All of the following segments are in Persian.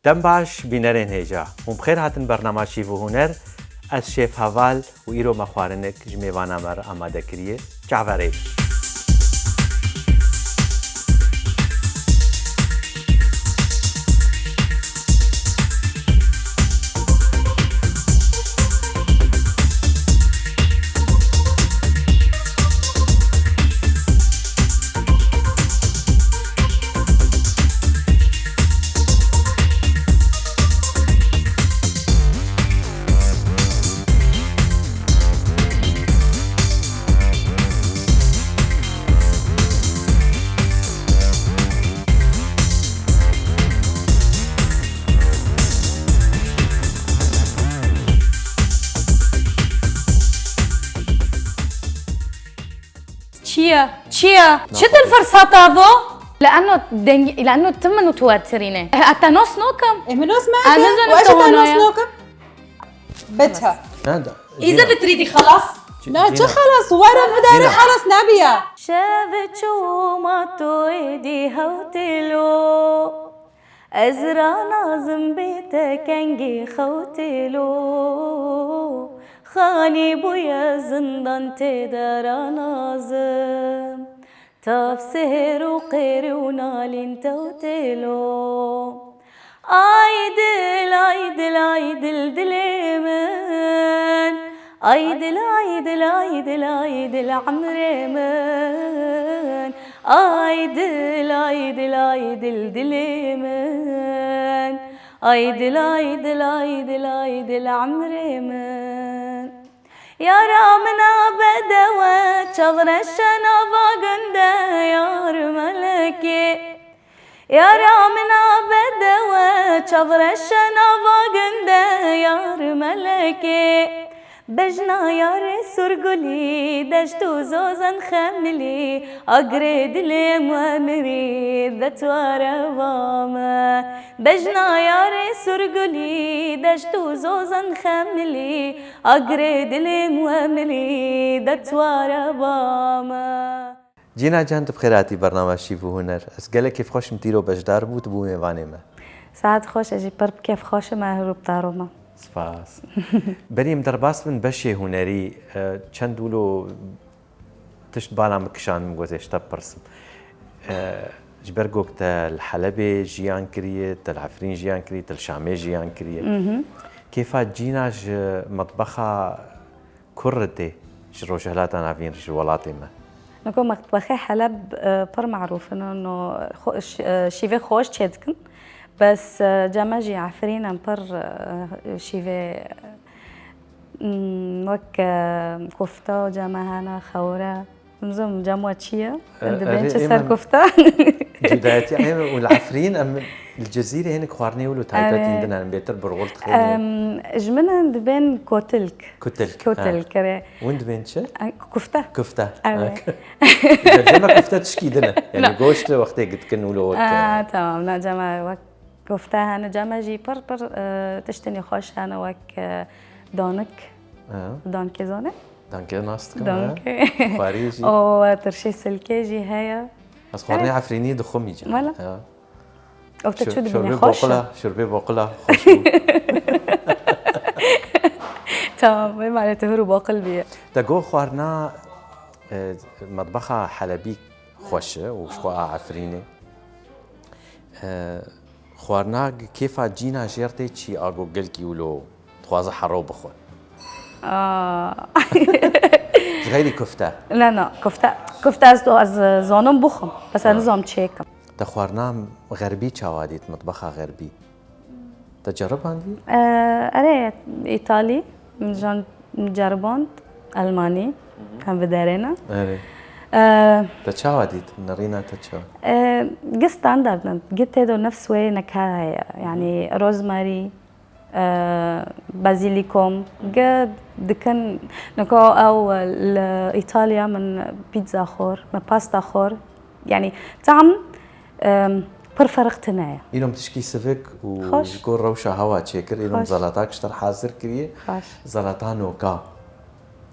دم باش بینرین هیجا هم بخیر هاتن برنامه شیف و هنر از شیف هوال و ایرو مخوارنک جمیوان امر آماده کریه جعفری تشيا شد الفرصات هذا لانه تم متوترين حتى نص نوكم منوس معك وايش نص نوكم بتها اذا بتريدي خلاص لا خلاص ورا مداري خلاص نبيا شافت شو ما تويدي هوتلو ازرع نازم بيتك انجي خوتلو خاني بويا زندان تدار نازم تفسير وقير ونالين توتلو عيدل عيدل عيدل دليمن عيدل عيدل عيدل عيدل عمري من عيدل عيدل عيدل دليمن عيدل عيدل عيدل عيدل عمري من يا رامنا بدوات شغر الشنافة قنده يار ملكي يا رامنا بدوات شغر الشنافة قنده يار ملكي بجنا يار سرقلي دشتو زوزن خملي أقرد لي مؤمري ذات ورواما بجنا يار سرقلي دشتو زوزن خملي أقرد لي مؤمري ذات ورواما جينا جانت بخيراتي برنامج شيف وهنر اسقالك كيف خوش متيرو بجدار بوت بو ميواني ما ساعد خوش اجي برب كيف خوش ما هروب طاروما سپاس بریم درباس من بشه هنری چند دولو تشت بالا مكشان مگوزش تبرسم جبرگوك تل حلبي جيان كريه تل عفرين جيان كريه تل شامي جيان كريه كيف جيناج مطبخة كرتي شرو شهلاتنا عارفين جوالاتي ما نكون مطبخي حلب بر معروف انه شيفي خوش تشدكن بس جاماجي عفرين امبر شيفي وك كفته وجامهانا خورة نزوم جامواتشيا دبنش صار كفته جداتي يعني والعفرين ام الجزيره هناك خوارني ولو تايبات عندنا بيتر برغلت خير جمنا دبن كوتلك وين دبن شو كفته جمع كفته تشكيدنا يعني غوشت وقت قد كنولو تمام لا جمع كفته انا جمع جي بر تشتني خوش انا وك دونك دونك زونه دونك ناست دونك خارجي او ترشي سلكي جي هيا بس خوارني عفريني دخم يجي ولا او تشود بني خوش شربي بقله خوش تمام معناته هرو بقلبي تقول خوارنا مطبخة حلبي خوشه وشخوا عفريني خوارنا كيف جينا جيرتي شي اغو قلكي ولو تخوازه حرو بخون غيري كفته لا كفته از زانم بخم بس نظام تشيكم تخوارنا غربي شواديت مطبخة غربي تجرب عندي اري ايطالي من جربوند الماني كان بدارنا تشاوديت نرينا تشاو ستاندرد جت هذا نفس وين نكهه يعني روزماري بازيليكوم قد دكن نكو او ايطاليا من بيتزا خور من باستا خور يعني طعم برفرقتنا إلهم تشكي سفك ويقول روشة هوا تشكر إلهم زلطاك شتر حاضر كريه زلطا نوكا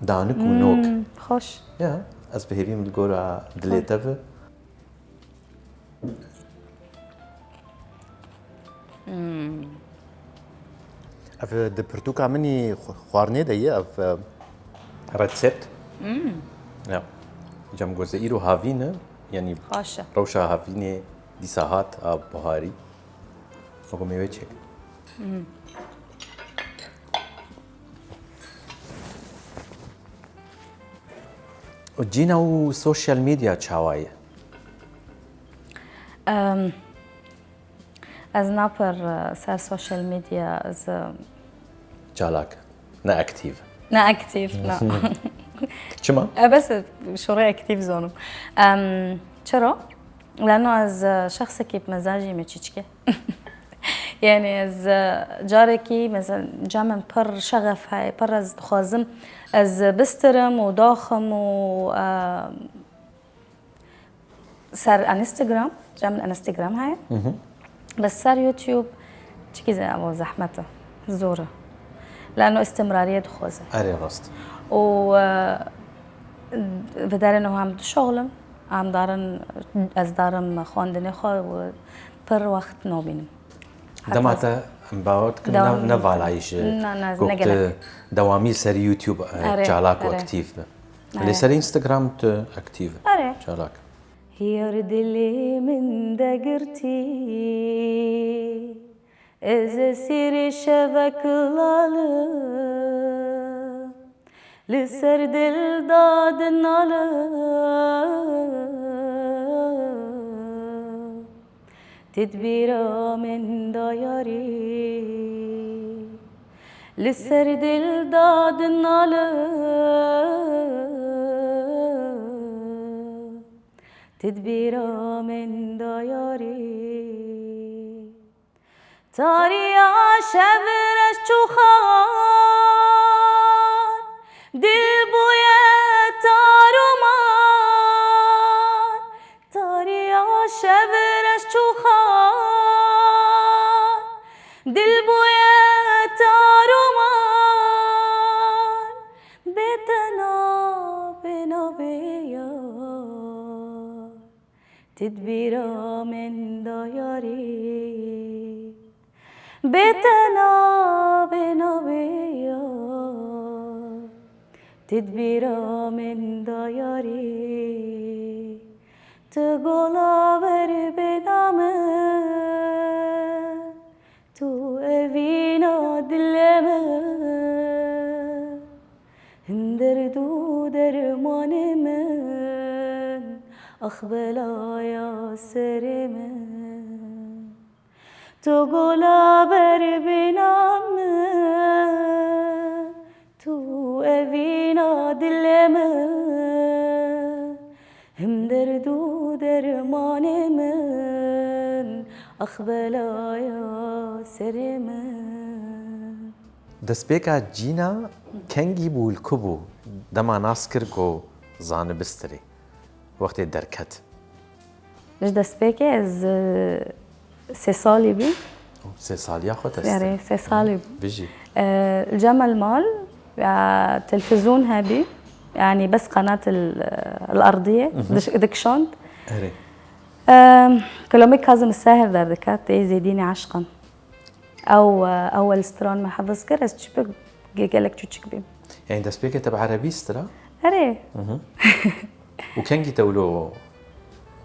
دانك ونوك خوش يا از بهيبيم الجورا دليتافه اف دبرتوكا مني خوارني دي اف ريتسبت ja جام جزئيرو هافينا يعني خاشة روشا هافيني دي ساعات اب بهاري فوق ميوتشك وجينا وسوشيال ميديا تشاواي از نابر سر سوشيال ميديا از جالاك نا اكتيف نا اكتيف لا شما بس شوري اكتيف زونم چرا؟ لانه از شخص که مزاجی مچیچکه يعني از جاركي مثلا جامن بر شغف هاي بر از خازم از بسترم وداخم و صار انستغرام جامن انستغرام هاي بس صار يوتيوب تشكي زي ابو زحمته زوره لانه استمراريه خوزه اري راست و بدار انه هم شغلم هم دارن از دارم خواندنی خو و پر وقت نبینم دمعتا باوت كنا نفعل عايش نقلك دوامي سر يوتيوب جالاك واكتيف اللي سر انستغرام اكتيف جالاك هي دلي من دقرتي إذا سيري شبك لالو لسر دل داد نالو تدبيرا من داياري لسر دل داد نالو تدبيرا من داياري تاريا شبرش چوخان دل بويا تارومان تاريا شبرش چوخان دل بويا تارومان بتنا بنا بيا تدبيرا من داياري بتنا بنا بيا تدبيرا من داياري تقولا بر بدامه تو evina dilleme هندر دو درمانه من أخبلا يا سرمن تقولا بر بنام تو evina dilleme هندر دو درمانه من أخبلا يا سرمن دسبيكا جينا كنجي بول كوبو دما ناسكر كو زان بستري وقت دركت ليش دسبيكا از 3 سالي بي 3 سال ياخد يعني 3 سالي بيجي الجمل مال تلفزيون هابي يعني بس قناة الأرضية دكشوند أري كلامي كاظم الساهر در دكات زيديني عشقا أو أول ستران ما حفظ كرس تشبك قالك تشبك بيم يعني دسبيكا تبع عربي سترا أري وكان تقولوا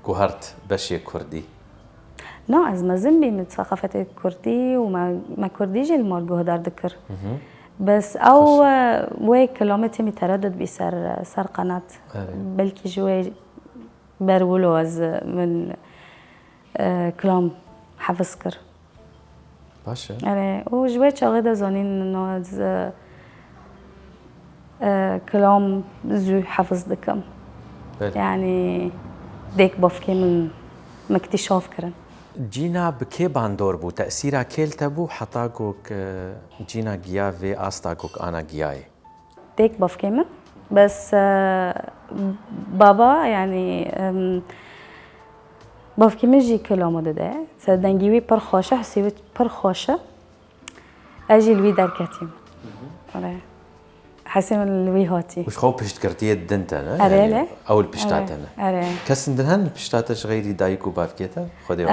كوهرت بشي كردي نا از مزنبي من ثقافة الكردي وما كرديجي المال جهدار ذكر بس او وي كلامتي متردد بسر قناة بلكي جوي برولو از من كلام حفظ كر باشا يعني وجوي شاغده زانين انه از كلام زو حفظ دكم يعني ديك بافكي من اكتشاف كرن جينا بكي باندور بو تأثيرها كيلتا بو حطاكوك جينا جيافي آستاكوك أنا جياي ديك بافكي من بس بابا يعني بافكي مجي كلامه ده سدنجيوي برخوشة حسيبت برخوشة أجي الوي دركتيم حسين الوي هاتي وش خو بشت كرتيه الدنتا يعني أول بشتاتنا كسن دهن بشتاتش غيري دايكو بافكيتا خدي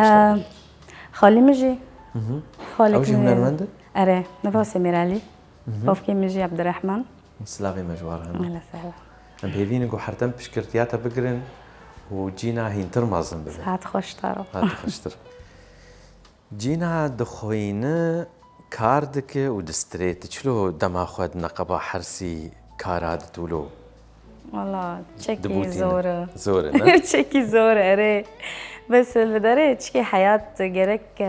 خالي مجي أوجي هنرمند؟ أري نفوس ميرالي وفكي مجي عبد الرحمن سلاوي مجوارها أهلا وسهلا أم بيفين جو حرتم بشكرتياتا بقرن وجينا هين ترمازن ببن ساعات خوش تارو هات خشتر جينا دخوينه كاردك ودستريت تشلو دما خود نقبا حرسي كاراد تولو والله تشكي زورة زورة تشكي زورة أري بس البدارة تشكي حياة جرك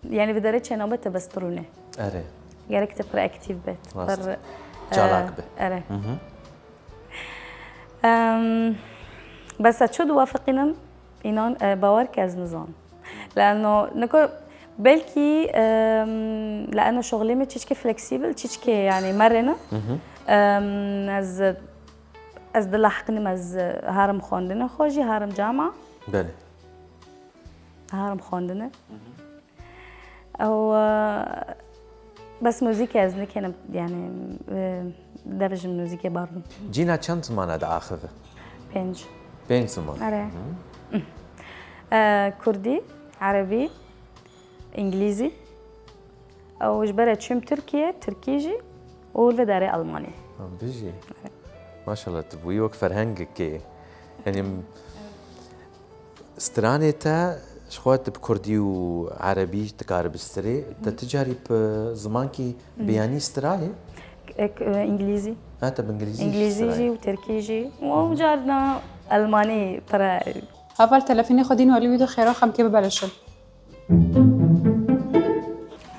يعني بدارة شنو بتبسترونه أري جرك تبقى أكتيف بيت بر جالاك به أري بس أتشود وافقنا إنه باورك از نظام لأنه نكو بلكي لأنه شغلي ما تشكي فلكسيبل تشكي يعني مرنة از دلحقني از هارم خوندنه خوجي هارم جامعة بله هارم خوندنه أو بس موسيقى از نكنا يعني درج الموسيقى برضه جينا كم زمان هذا آخذه؟ بين زمان أري كردي عربي إنجليزي أو جبرت شم تركيا تركيجي والفداري ألماني بيجي ما شاء الله تبوي وك فرهنجك يعني استراني تا شخوات بكردي وعربي تقارب استري تتجاري بزمانكي بياني استراي إنجليزي هذا بإنجليزي إنجليزي وتركيجي وجارنا ألماني ترى أول تلفيني خدين ولي ويدو خيرا خم كيف ببلشن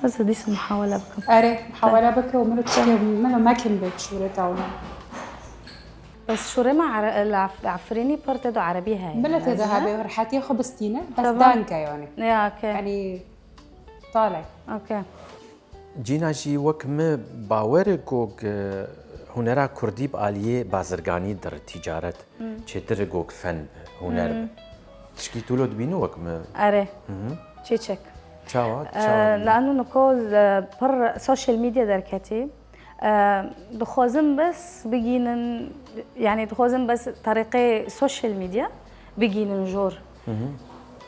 بس دي محاولة بكم أري محاولة بك ومرت شيء منو ما كان بيت شو رتاونا بس شو رما عفريني برتدو عربي هاي بلا تذهبي ورحتي خبستينا بس دانكا يعني يا اوكي يعني طالع اوكي جينا جي وك ما باوركوك هنرا كردي بآلية بازرگاني در تجارت چتر گوك فن هنر تشكي تولو دبينو وك ما أري تشيك چاوا لأنه نقول بر سوشيال ميديا دركتي دخوزن بس بيجينا يعني دخوزن بس طريقة سوشيال ميديا بيجينا نجور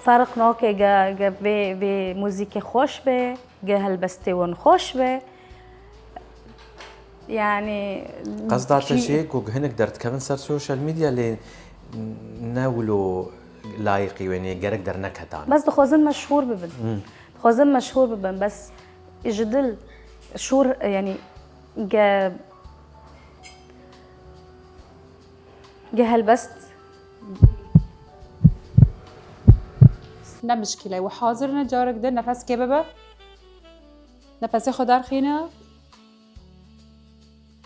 فرق نوكي جا بموسيقى خوش به جا هالبستيون خوش به يعني قصدات شيء كوك هنك درت كمان صار سوشيال ميديا اللي ناولو لايقي يعني جرك در نكهتان بس دخوزن مشهور ببن دخوزن مشهور ببن بس جدل شور يعني جا هالبست نه مشكلة وحاضر نجارك ده نفس كبابة نفسي خدار خينا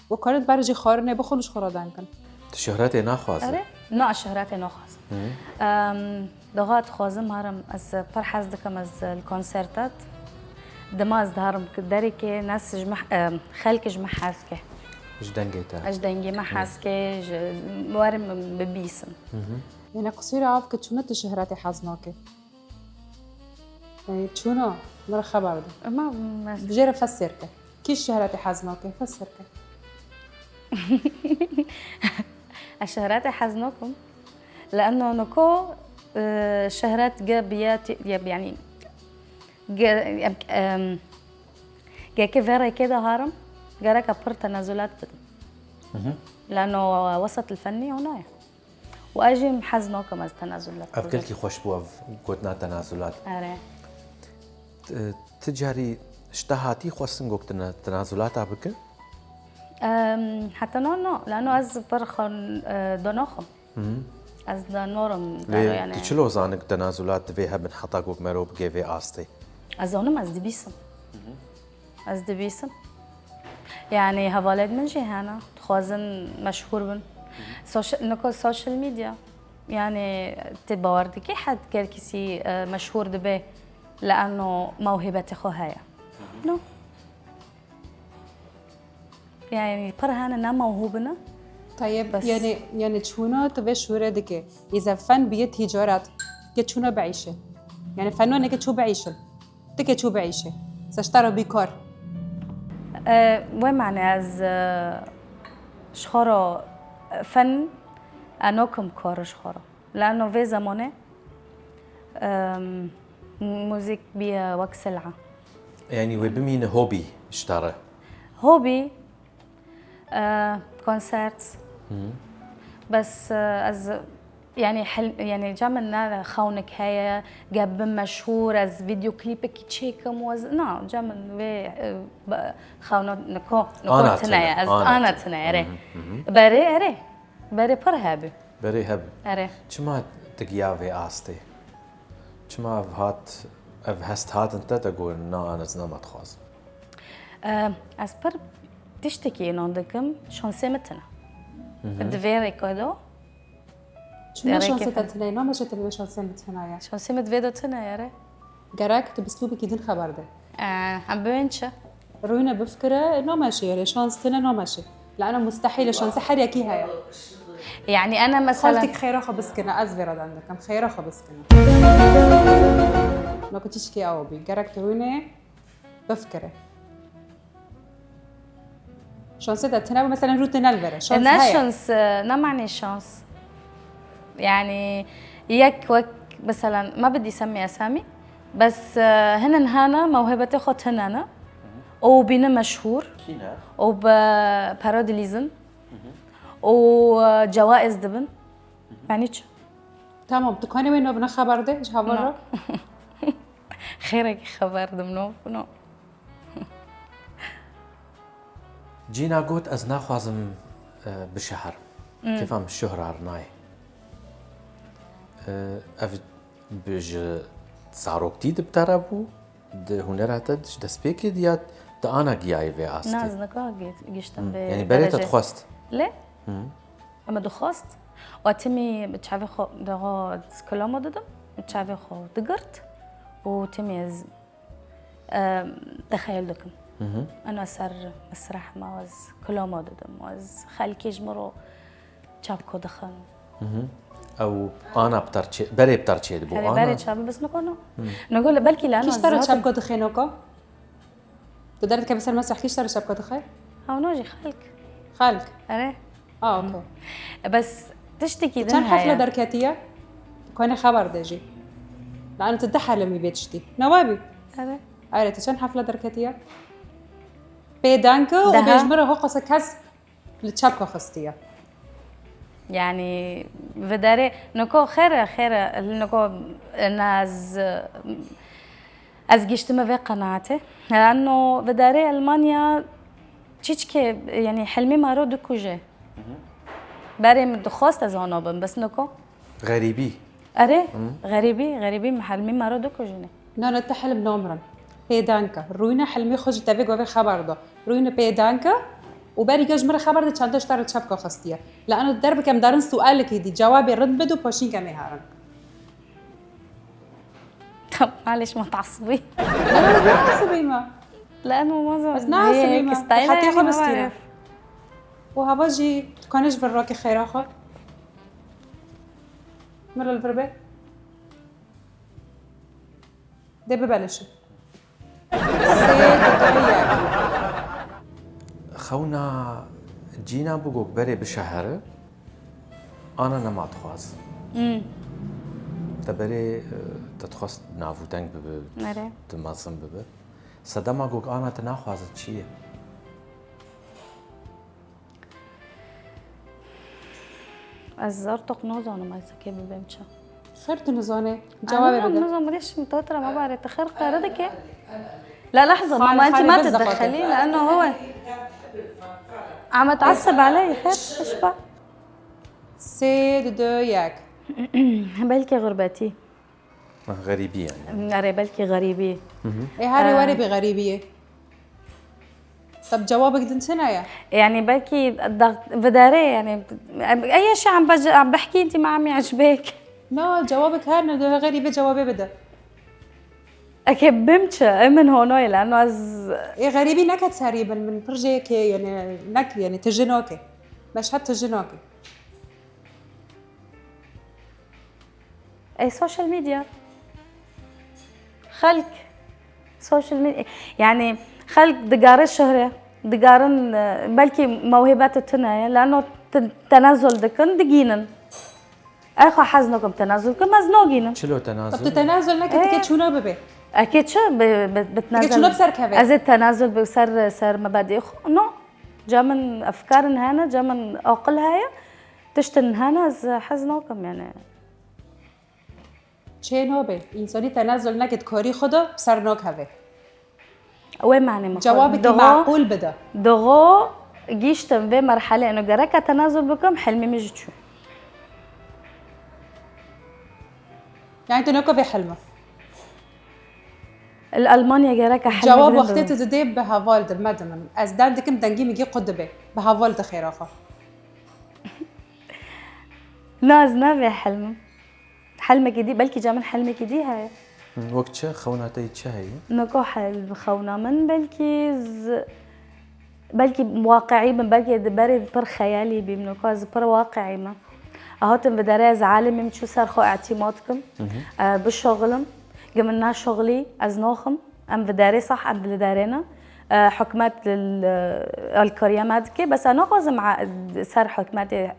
وكانت برجي خارنة بخونش خرادان كن تشهراتي ناخوازة أري؟ لا شهراتي ناخوازة دغات خوازم هرم از فرحز دكم از الكونسرتات دماز دهرم كداري كي ناس جمح خلك جمح حاسكه جدنجيتا أجدنجي ما حاسكه وارم ببيسم يعني قصيرة عارف كتشونا تشهراتي حزناكي يعني تشونا مرة خبر ده ما بجير فسرك كيش شهراتي حزناكي فسرك الشهرات حزنكم لأنه نكو شهرات جابيات يعني جا كفيرة كده هارم جارا كبر تنازلات لأنه وسط الفني هنا وأجي محزنكم از تنازلات أفكلكي خوش بوف قدنا تنازلات أري تجاري اشتهاتي خوصن قوك تنازلات عبك؟ حتى نو لأنه از برخن دونوخم از دانورم يعني تشلو زانك تنازلات فيها من حطا قوك مروب جيفي آستي از اونم از دبيسم از دبيسم يعني هوالد من جهانا خوازن مشهور بن نكو سوشيال ميديا يعني تباوردي كي حد كركسي مشهور دبي لأنه موهبة خو هيا نو يعني برهانا نا موهوبنا طيب بس يعني تشونا تبي شهورة دكي إذا فن بيت تجارات كتشونا بعيشة يعني فنون كتشو بعيشة دكي شو بعيشة ساشتروا بيكار وين معنى از شخورة فن أنوكم كار شخورة لأنه في زمانه موزيك بيا وك سلعة. يعني وبمين هوبي اشترى؟ هوبي كونسرتس بس از يعني حلم يعني جامنا خونك هيا جاب مشهور از فيديو كليبك تشيكم وز جامن و خونو نكو تنايا از انا تنايا بري برهابي بري هب اره چما تجيافي آستي چما هست هات انت تقول نا انا زنا ما تخواز از پر تشتكي نوندكم شانسي متنا دفيري كودو شنو شانسي تنايا نو ماشي تبي شانسي متنايا شانسي متفيدو تنا يا جراك تبسلوبك يدين خبر ده عم بنشا روينا بفكرة انه ماشي يعني شانس تنا نو ماشي لانه مستحيل شانسي حد يكيها يعني يعني انا مثلا خالتك خيرة خبسكنا ازفرد عندك خيرة خبسكنا ما كنتيش كي اوبي جراك روينا بفكرة شانس تنا مثلا روتنا الفرا شانس هي شانس معني شانس يعني يك وك مثلا ما بدي اسمي اسامي بس هنا موهبتي خط هنا وبينا مشهور وباروديليزم وجوائز دبن يعني شو تمام تكوني وين بنا خبر ده ايش خبره خيرك خبر دمنو نو جينا قوت از ناخوازم بشهر كيف عم الشهرة رناي اف بج صاروكتي دبترابو ده هنراتد دسبيكي ديات ده انا جاي في استي ناز نكو جيشتم يعني بريت تخوست ليه اما دخوست واتمي بتشافي خو دغو كلامو ددم بتشافي خو دقرت وتميز تخيل دكم انا سر مسرح ما وز كلامو ددم وز خالكي جمرو تشابكو دخن او انا بترتشي بري بترتشي دبو انا بري تشابي بس نقول بلكي لانه كيش ترى تشابكو دخينوكو تقدر كيف المسرح كيش ترى شابكو دخي هاو نوجي خالك اره اوكي بس تشتكي كان حفله دركاتيه كوني خبر دجي لانه تدحر لمي بيتشتي نوابي اره عرفت كان حفله دركاتيه بيدانكو وبيجمره هو قصك هس لتشابكو خستيه يعني بداري نكو خير نكو ناز أزجشت ما في قناعته لأنه بداري ألمانيا تشيكي يعني حلمي ما رود كوجه باري مدخوست زانوبن بس نكو غريبي أري غريبي محلمي ما رود كوجني نانا تحلم نومرن بيدانكا روينا حلمي خرج تبيك وفي خبر ده روينا بيدانكا وباري جاج مرة خبر ده چندش تارة چبكا خستيه لأنه الدرب كم دارن سؤالك يدي جوابي رد بدو باشين كمي هارن طب معلش ما تعصبي لا تعصبي ما لأنه ما بس نعصبي ما حتى خبستينا بعرف وهباجي تكونيش براكي خير آخر مرة البربة ده ببلش خونا جينا بوغوك بري بشهر انا نما تخواز تبري تتخواست نافو تنك بب تمازم بب صدما غوك انا تناخواز تشيه الزرتق نوزانو ما يسكي ببمشا خيرت نزاني جوابي بدل نظام ليش متوترة ما بعرف تخير قاردك لا لحظة ماما أنت ما تتدخلي لأنه هو عم تعصب علي خير إيش بقى سيد دو ياك بلكي غربتي غريبية يعني أري بلكي غريبية إيه هاري وري بغريبية طب جوابك دنتنا يعني بلكي الضغط بداري يعني أي شيء عم بحكي أنت ما عم يعجبك لا جوابك هذا غريبة جوابي بدأ أكيد بمشى من هونوي لأنه إيه غريبي نكت سريبا من برجيك يعني نك يعني تجنوكي مش حتى تجنوكي أي سوشيال ميديا خلق سوشيال ميديا يعني خلق دقار الشهرة دقارن بلكي موهبات التناية لأنه تنزل دكن دقينن اخو حزنكم تنازلكم مزنوقين شلو طب تنازل؟ تتنازل لك تكت شنو ببي؟ اكيد شو بتنازل تكت شنو بسرك هبه؟ از التنازل بسر مبادئ نو جا من افكار هنا جا من عقل هاي تشتن هنا از حزنكم يعني چه نوبه؟ انسانی تنازل نکت کاری خدا بسر ناک هبه وين معنى مخول جوابك معقول بده دغو جيشتم في مرحلة انه جرك تنازل بكم حلمي مجتشو يعني انت نوكا بحلمه الالمانيا جرك حلمي جواب وقتی تدی به هوال در مدمن از دم دکم دنگی میگی قدبه به هوال خیر آخه ناز نبي حلمك دي بلكي جا من حلمك دي هاي وقت چه خوناتي چه هي؟ نكو حل خونا من بلكي واقعي من بلكي بري بر خيالي بمنوكاز بر واقعي ما اهاتم بدراز عالمي مشو صار خو اعتمادكم بالشغلم قمنا شغلي از نوخم ام بداري صح عند اللي دارينا حكمات الكوريا مادكي بس انا قازم صار حكماتي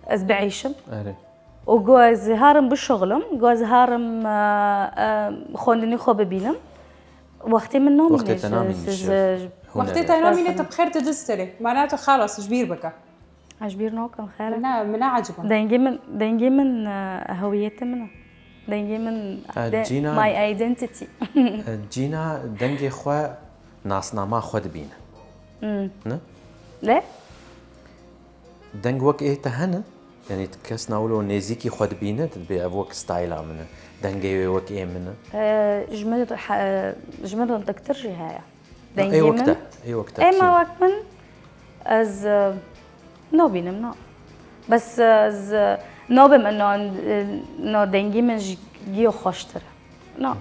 از بعيشم وجوز هارم بالشغلم جوز هارم خوندني خو ببينم وقتي منهم وقت تنامي وقت تنامي انت بخير تدستري معناته خلاص جبير بك اجبير نوكم خير من عجبا دنجي من هويتي منه دنجي من ماي ايدنتيتي جينا دنجي خو ناسنا ما خود بينا نه ليه دنج وك ايه تهنا يعني تكسنا ولو نزيكي خود بينا تبي ابوك ستايل منه دنجي وك ايه منه جمر دكتور هاي اي وقتها اي ما وقت من از نو بينم نو بس از نو بم انه دنجي من جيو خوشتر نو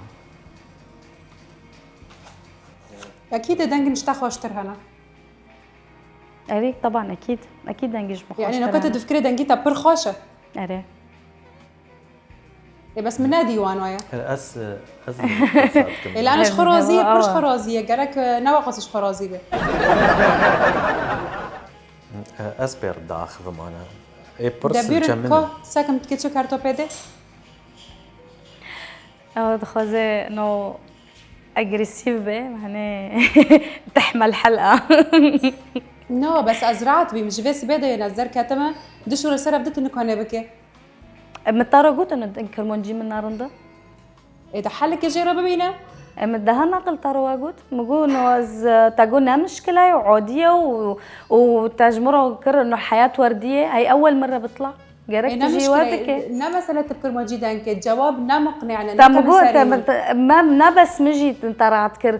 اكيد دنج نشتا خوشتر هنا اريك طبعا اكيد دنجيش بخوشتر يعني لو كنت تفكري دنجي تبر خوشه اري بس من نادي وانويا اس لا انا خرازيه برش خرازيه قالك نواقص خرازيه به اسبر داخل معنا اي برس الجمل كو ساكم تكتشو كارتوبيدي دخوزي انه اجريسيف به يعني تحمل حلقه نو بس ازرعت بي مش بس بده ينزر كاتمه دشو رساله بدت انك هنا بكي متارجوت انه كرمونجي من نارندا اذا حلك يجي ربينا مدها نقل ترواجوت مقول انه تقولنا مشكله عاديه وتجمروا كر انه الحياه ورديه هي اول مره بطلع جرك تجي وقتك نا مساله كرمونجي دانك الجواب نا مقنعنا ما نا بس مجي طلعت كر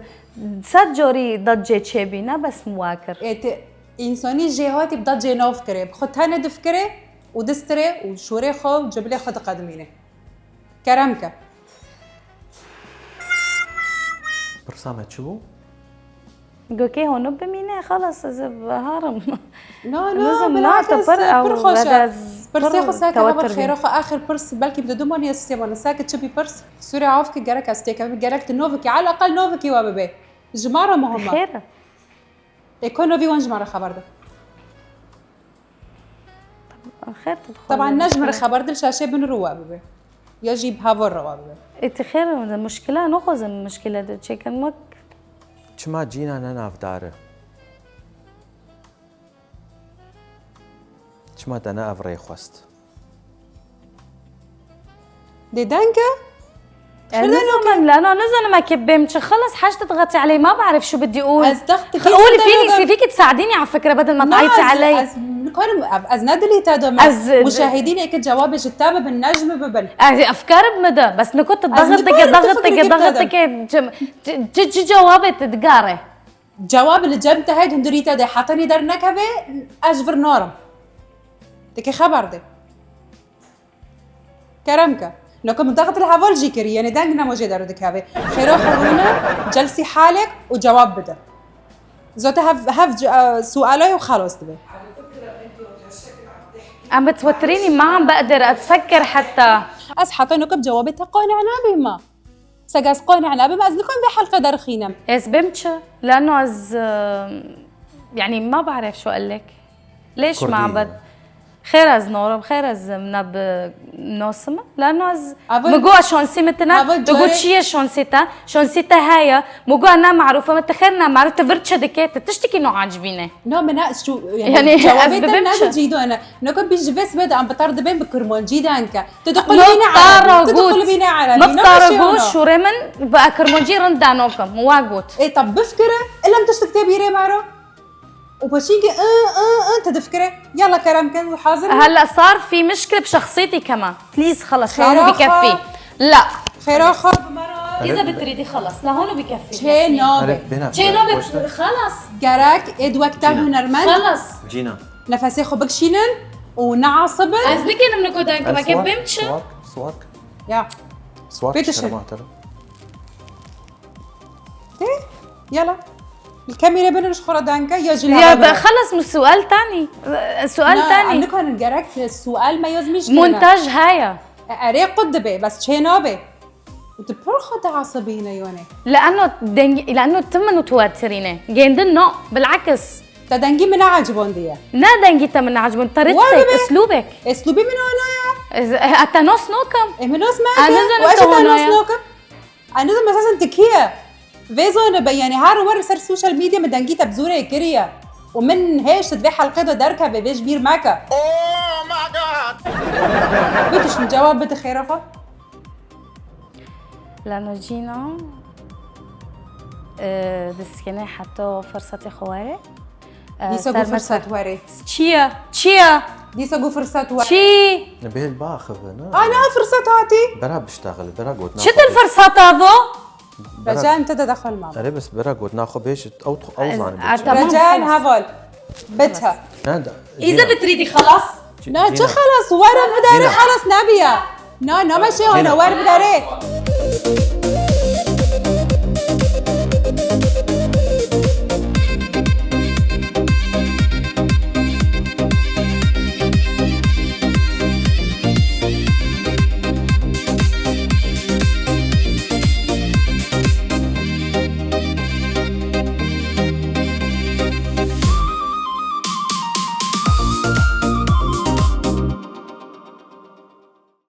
سجوري ضجه تشبي نا بس مواكر انساني جهاتي بضجه نوفكري بخدها ندفكري ودستري وشوري خو وجبلي خد قدمينه كرمك برسامة شو؟ جوكي هون بمينه خلص هارم لا بالعكس برخوشة برسي خو ساكا هبر خير خو آخر برس بلكي بده دومون يسيبون ساكت شبي برس سوري عافك جرك استيكا جرك تنوفكي على الأقل نوفكي واببي جمارة مهمة خير يكون نوفي وان جمارة خبر ده خير طبعا نجمر خبر دل شاشة بن رواببي يجيب هافور رواببي انت خير المشكلة نخوز المشكلة ده تشيكن مك شما جينا نناف داره شما دنا افري خوست دي دانكا نزل لا انا نزل ما كبمتش خلص حاجه تضغطي علي ما بعرف شو بدي اقول قولي فيك تساعديني على فكره بدل ما تعيطي علي از ندلي تادو مشاهدين هيك جوابي جتابه بالنجم ببل افكار بمدى بس نكت ضغطك تجي جوابي تدقاري جواب اللي جبت هيد هندريتا دي حاطني درنك هبه اجبر نورم تكي خبر دي كرمك لو كنت ضغط الهافول جيكري يعني دانجنا موجي دارو دكابي خيرو خرونا جلسي حالك وجواب بدا زوتا هف سؤالي وخلاص تبي عم بتوتريني ما عم بقدر اتفكر حتى حاطينك بجوابي قانعنا بما سقاس قانعنا بما ازنكم بحلقه درخينا يس بمتش لانه از يعني ما بعرف شو قال لك ليش ما عبد خير از نورم خير از منب نوسم لانه از أول- مجوا شانسي متنا أول تقول جوري- شيء شانسيتا هاي مجوا انا معروفه متخيرنا معرفه فرتشه دكيت تشتكي انه عاجبينه نو مناقش شو يعني جوابي أسباب تنادي بمشى. جيدو انا نوكو بيجي بس بدا عم بطرد بين بكرمون جيدانكا تدخل مطارة بينا عربي قوت تدخل بينا عربي مطارة قوت شو رمن بقى كرمونجي رندانوكم مواقوت ايه طب بفكره الا انت تكتب يري مارو وبشينكي انت تفكره يلا كرم كان وحاضر هلا صار في مشكله بشخصيتي كمان بليز خلص خير لهون أخا. بكفي لا خير اخر اذا بتريدي خلص لهون بكفي چه نوبه چه خلص جراك اد وقتها هنرمند خلص جينا نفسي خو بكشينن ونعصبن از بكن منكو دانك ما كبمتش سواك يا سواك بيتشن. شرماتر ايه يلا الكاميرا بنرش خورا دانكا يجي يا بقى خلص مش سؤال تاني سؤال تاني عندك هون جراك السؤال ما يزميش مونتاج هاي اري قدبه بس چه نوبه وتبرخ عصبينا يوني لانه تم متوترين جندن نو بالعكس تدنجي من عجبون دي نا دنجيتا من عجبن طريقتك واجبك. اسلوبك اسلوبي من هنا حتى نص نوكم ايه من اسمعك أنا زين وايش أنت انا هنا. اسلوكم انا زين اساسا تكيه فيزو يعني هارو ور بسر السوشيال ميديا مدنجيتا بزوره كريا ومن هيش تدفع حلقه دركه ببيش بير ماكا اوه ماي جاد بتش الجواب بتخيرفه لانه جينا دسكني حتى فرصتي خواري دي سقو فرصه وري تشيا دي سقو فرصه وري تشي نبيل باخذ انا فرصه تعطي برا بشتغل برا قوت شت الفرصات هذو رجاء انت تدخل معه أنا بس برا قوت ناخذ هيش اوزان تمام، رجاء خلص. هافول بتها اذا بتريدي خلاص لا چه خلاص ورا بداري جينا. خلاص نبيه نا ماشي هنا ور بداري